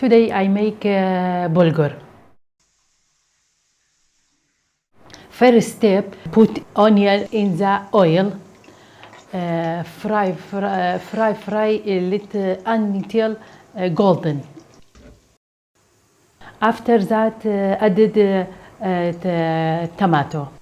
Today I make bulgur. First step, put onion in the oil. Fry it until golden. After that, added the tomato.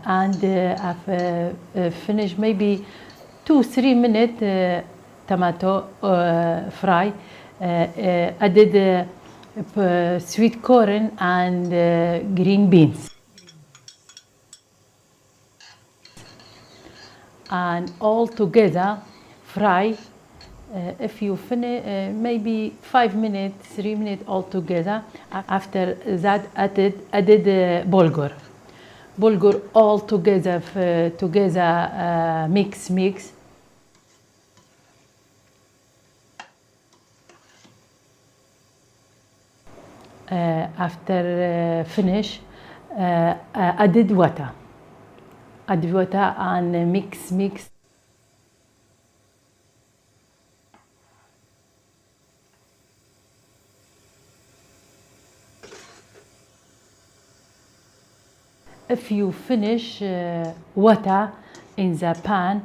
And I've finished maybe 2-3 minutes tomato fry. Added sweet corn and green beans. And all together fry. If you finish, maybe 5 minutes, 3 minutes all together. After that, added bulgur. Bulgur all together, mix. After finish, added water. Add water and mix. If you finish water in the pan,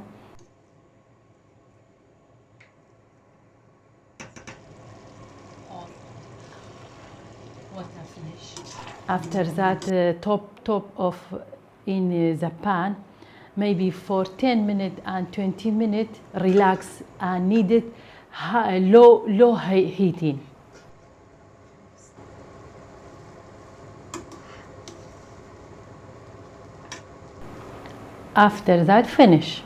water finish. After that, top of in the pan, maybe for 10 minutes and 20 minutes, relax and need it low heating. After that, finish.